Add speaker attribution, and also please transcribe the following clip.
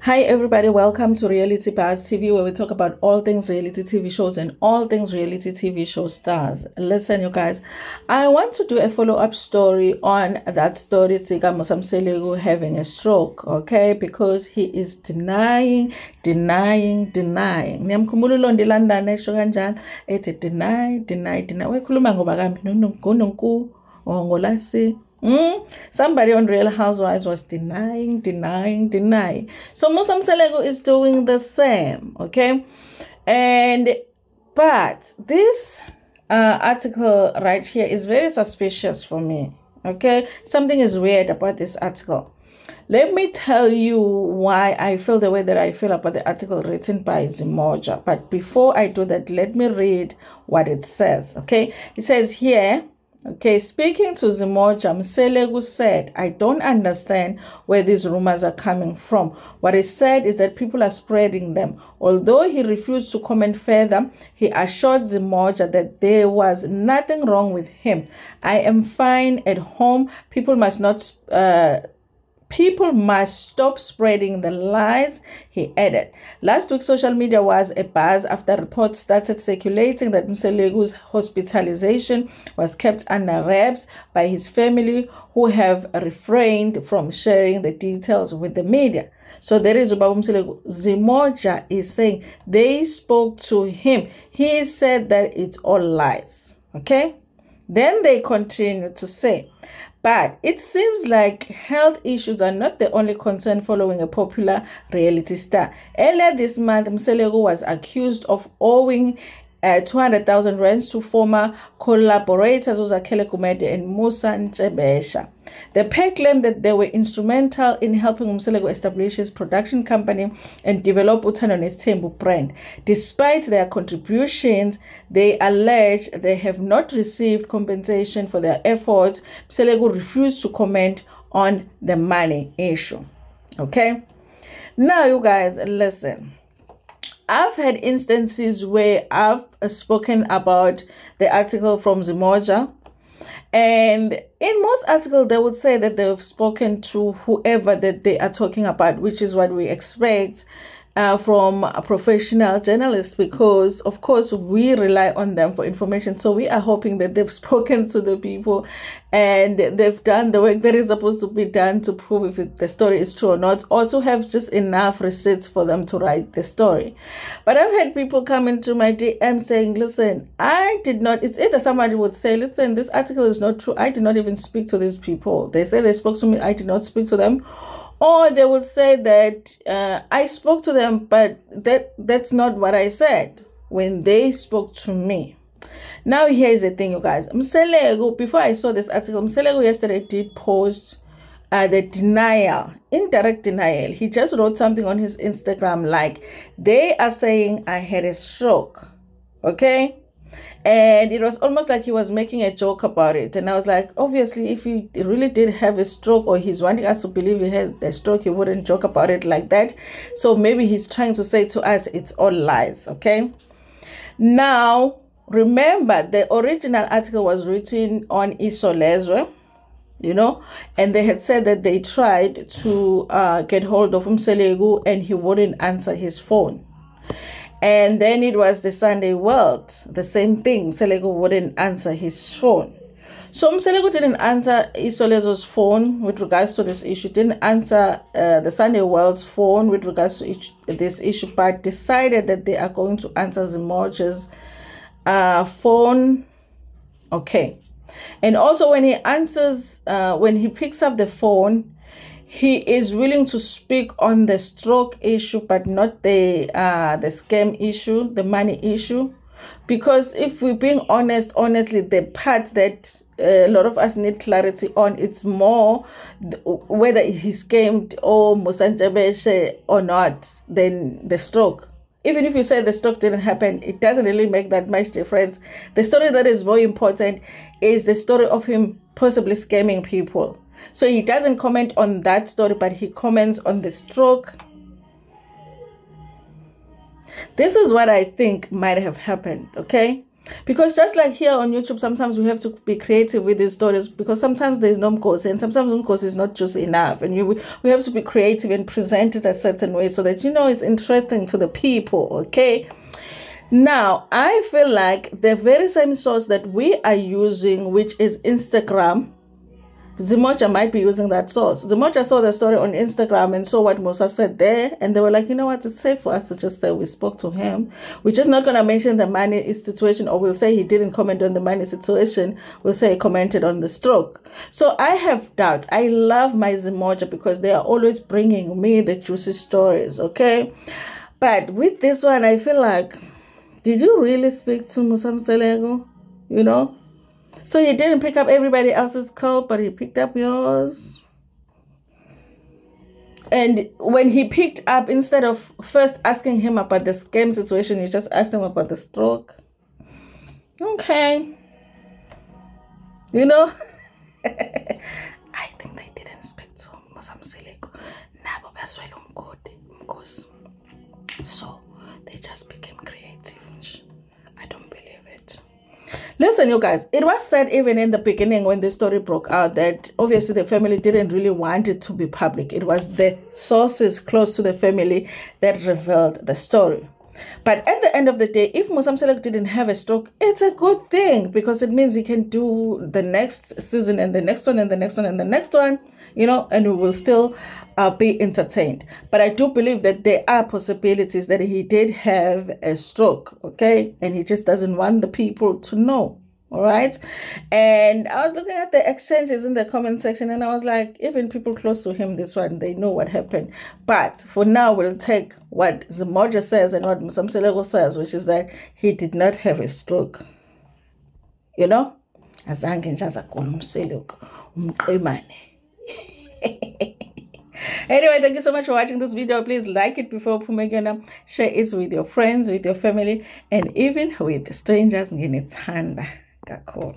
Speaker 1: Hi everybody, welcome to Reality Bars TV, where we talk about all things reality TV shows and all things reality TV show stars. Listen, you guys, I want to do a follow-up story on that story, Mseleku having a stroke, okay? Because he is denying. Niyamkhumbula uLondi London esho kanjalo ethi deny. Wekhuluma ngoba kambi nonku ngolasi. Somebody on Real Housewives was denying. So Mseleku is doing the same, okay? But this article right here is very suspicious for me, okay? Something is weird about this article. Let me tell you why I feel the way that I feel about the article written by Zimoja. But before I do that, let me read what it says, okay? It says here, okay, speaking to Zimoja, Mseleku said, I don't understand where these rumors are coming from. What he said is that people are spreading them. Although he refused to comment further, he assured Zimoja that there was nothing wrong with him. I am fine at home. People must stop spreading the lies, he added. Last week, social media was a buzz after reports started circulating that Mseleku's hospitalization was kept under wraps by his family, who have refrained from sharing the details with the media. So there is Ubaba Mseleku. Zimoja is saying they spoke to him. He said that it's all lies. Okay? Then they continue to say, but it seems like health issues are not the only concern following a popular reality star. Earlier this month, Mseleku was accused of owing 200,000 rands to former collaborators Uzakele Kumede and Musa Ntshebesha. The pair claimed that they were instrumental in helping Mseleku establish his production company and develop Uthandwa Tembu brand. Despite their contributions, they allege they have not received compensation for their efforts. Mseleku refused to comment on the money issue. Okay? Now, you guys, listen. I've had instances where I've spoken about the article from Zimoja, and in most articles they would say that they've spoken to whoever that they are talking about, which is what we expect from a professional journalist, because of course we rely on them for information. So we are hoping that they've spoken to the people and they've done the work that is supposed to be done to prove if the story is true or not, or to have just enough receipts for them to write the story. But I've had people come into my DM saying, listen, I did not, it's either somebody would say, listen, this article is not true, I did not even speak to these people. They say they spoke to me, I did not speak to them. Or they would say that I spoke to them, but that's not what I said when they spoke to me. Now here's the thing, you guys. Mseleku, before I saw this article, Mseleku yesterday did post the denial, indirect denial. He just wrote something on his Instagram like, they are saying I had a stroke, okay? And it was almost like he was making a joke about it. And I was like, obviously, if he really did have a stroke, or he's wanting us to believe he has a stroke, he wouldn't joke about it like that. So maybe he's trying to say to us, it's all lies, okay? Now, remember, the original article was written on Isolezwe, you know, and they had said that they tried to get hold of Mseleku and he wouldn't answer his phone. And then it was the Sunday World, the same thing. Mseleku wouldn't answer his phone. So Mseleku didn't answer Isolezwe's phone with regards to this issue, didn't answer the Sunday World's phone with regards to this issue, but decided that they are going to answer Zimoja's phone. Okay. And also when he answers, when he picks up the phone, he is willing to speak on the stroke issue, but not the scam issue, the money issue. Because if we're being honestly, the part that a lot of us need clarity on, it's more whether he scammed or Musa Ntshebesha or not than the stroke. Even if you say the stroke didn't happen, it doesn't really make that much difference. The story that is more important is the story of him possibly scamming people. So he doesn't comment on that story, but he comments on the stroke. This is what I think might have happened, okay? Because just like here on YouTube, sometimes we have to be creative with these stories, because sometimes there's no mkosi, and sometimes mkosi is not just enough, and we have to be creative and present it a certain way so that, you know, it's interesting to the people. Okay, now I feel like the very same source that we are using, which is Instagram, Zimoja might be using that source. Zimoja saw the story on Instagram and saw what Musa said there, and they were like, you know what, it's safe for us to just say we spoke to him. We're just not going to mention the money situation, or we'll say he didn't comment on the money situation. We'll say he commented on the stroke. So I have doubts. I love my Zimoja because they are always bringing me the juicy stories, okay? But with this one, I feel like, did you really speak to Musa Mseleku? You know? So he didn't pick up everybody else's call, but he picked up yours. And when he picked up, instead of first asking him about the scam situation, you just asked him about the stroke. Okay. You know? I think they didn't speak to Mseleku. So they just became creative. I don't believe it. Listen, you guys, it was said even in the beginning when the story broke out that obviously the family didn't really want it to be public. It was the sources close to the family that revealed the story. But at the end of the day, if Musa Mseleku didn't have a stroke, it's a good thing, because it means he can do the next season and the next one and the next one and the next one, you know, and we will still be entertained. But I do believe that there are possibilities that he did have a stroke, okay, and he just doesn't want the people to know. All right. And I was looking at the exchanges in the comment section, and I was like, even people close to him, this one, they know what happened. But for now, we'll take what Zimoja says and what Musa Mseleku says, which is that he did not have a stroke. You know? Anyway, thank you so much for watching this video. Please like it before Pumegana. Share it with your friends, with your family, and even with strangers. Kakhulu.